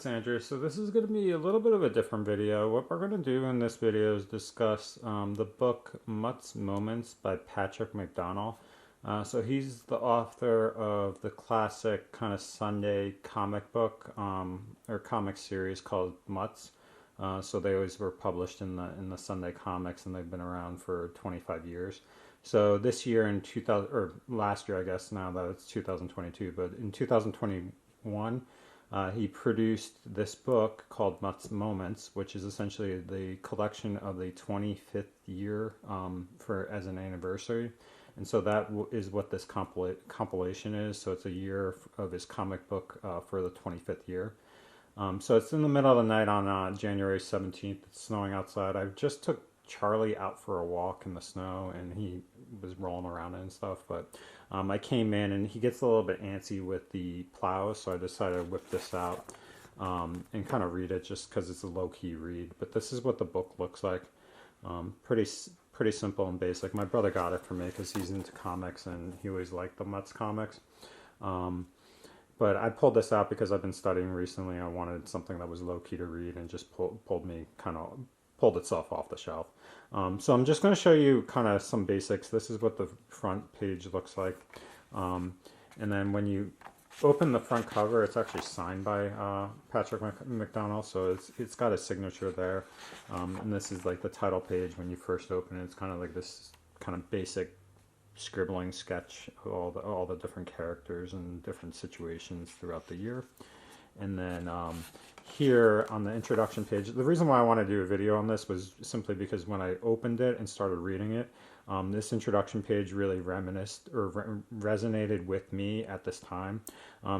it's Andrew. So this is going to be a little bit of a different video. What we're going to do in this video is discuss the book Mutts Moments by Patrick McDonnell. So he's the author of the classic kind of Sunday comic book or comic series called Mutts. So they always were published in the Sunday comics, and they've been around for 25 years. So this year in 2000, or last year I guess now that it's 2022, but in 2021 he produced this book called Mutts Moments, which is essentially the collection of the 25th year for as an anniversary. And so that is what this compilation is. So it's a year of his comic book for the 25th year. So it's in the middle of the night on January 17th. It's snowing outside. I just took Charlie out for a walk in the snow, and he was rolling around and stuff. But I came in, and he gets a little bit antsy with the plows, so I decided to whip this out and kind of read it just because it's a low-key read. But this is what the book looks like. Pretty simple and basic. My brother got it for me because he's into comics, and he always liked the Mutts comics. But I pulled this out because I've been studying recently. I wanted something that was low-key to read, and just pulled itself off the shelf. So I'm just going to show you kind of some basics. This is what the front page looks like. And then when you open the front cover, it's actually signed by Patrick McDonnell, so it's got a signature there. And this is like the title page when you first open it. It's kind of like this kind of basic scribbling sketch of all the different characters and different situations throughout the year. And then here on the introduction page, the reason why I want to do a video on this was simply because when I opened it and started reading it, this introduction page really resonated with me at this time.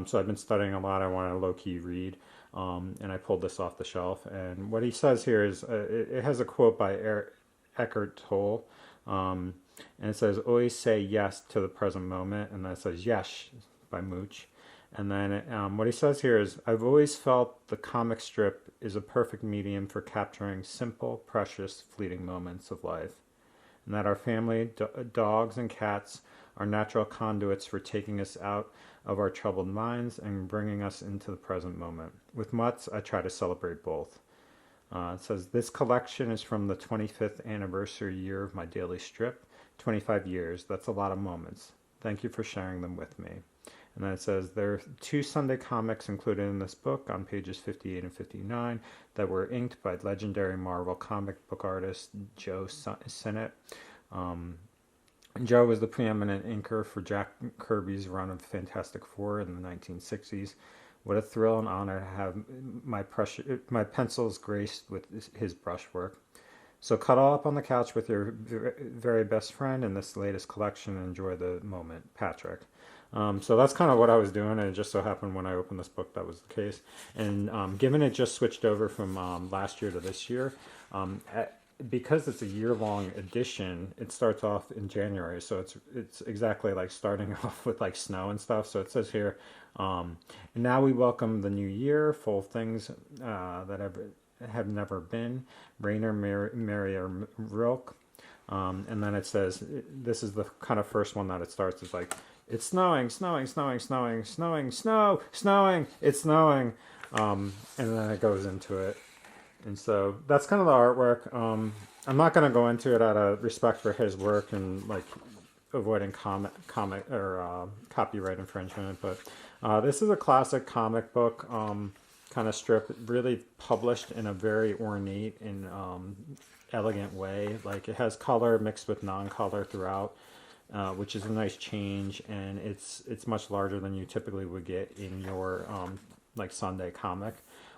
So I've been studying a lot. I want to low-key read, and I pulled this off the shelf. And what he says here is, it has a quote by Eckhart Tolle, and it says, "Always say yes to the present moment," and then it says, "Yes" by Mooch. And then what he says here is, "I've always felt the comic strip is a perfect medium for capturing simple, precious, fleeting moments of life. And that our family, dogs and cats, are natural conduits for taking us out of our troubled minds and bringing us into the present moment. With Mutts, I try to celebrate both." It says, "This collection is from the 25th anniversary year of my daily strip. 25 years, that's a lot of moments. Thank you for sharing them with me." And then it says, "There are 2 Sunday comics included in this book on pages 58 and 59 that were inked by legendary Marvel comic book artist Joe Sinnott." Joe was the preeminent inker for Jack Kirby's run of Fantastic Four in the 1960s. What a thrill and honor to have my pencils graced with his brushwork. So cuddle up on the couch with your very best friend in this latest collection and enjoy the moment, Patrick. So that's kind of what I was doing, and it just so happened when I opened this book that was the case. And given it just switched over from last year to this year, because it's a year-long edition, it starts off in January, so it's exactly like starting off with like snow and stuff. So it says here, "And now we welcome the new year, full of things that have never been, rainer, merrier, rilk." And then it says, this is the kind of first one that it starts, is like, "It's snowing, snowing, snowing, snowing, snowing, snow, snowing, it's snowing." And then it goes into it. And so that's kind of the artwork. I'm not going to go into it out of respect for his work and like avoiding comic or copyright infringement, but this is a classic comic book kind of strip, really published in a very ornate and elegant way. Like, it has color mixed with non-color throughout, which is a nice change, and it's much larger than you typically would get in your like Sunday comic.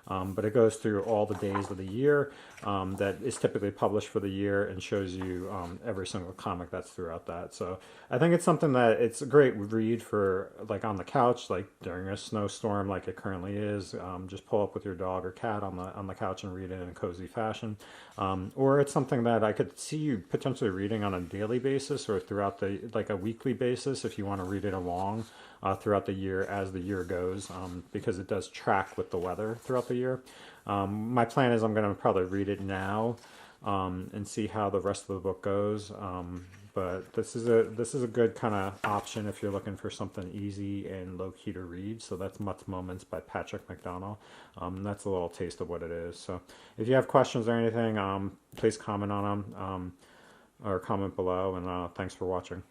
But it goes through all the days of the year that is typically published for the year, and shows you every single comic that's throughout that. So I think it's something that it's a great read for like on the couch, like during a snowstorm like it currently is. Just pull up with your dog or cat on the couch and read it in a cozy fashion. Or it's something that I could see you potentially reading on a daily basis or throughout like a weekly basis if you want to read it along throughout the year as the year goes, because it does track with the weather throughout the year. My plan is I'm going to probably read it now and see how the rest of the book goes. But this is a good kind of option if you're looking for something easy and low key to read. So that's Mutts Moments by Patrick McDonnell. That's a little taste of what it is. So if you have questions or anything, please comment on them or comment below. And thanks for watching.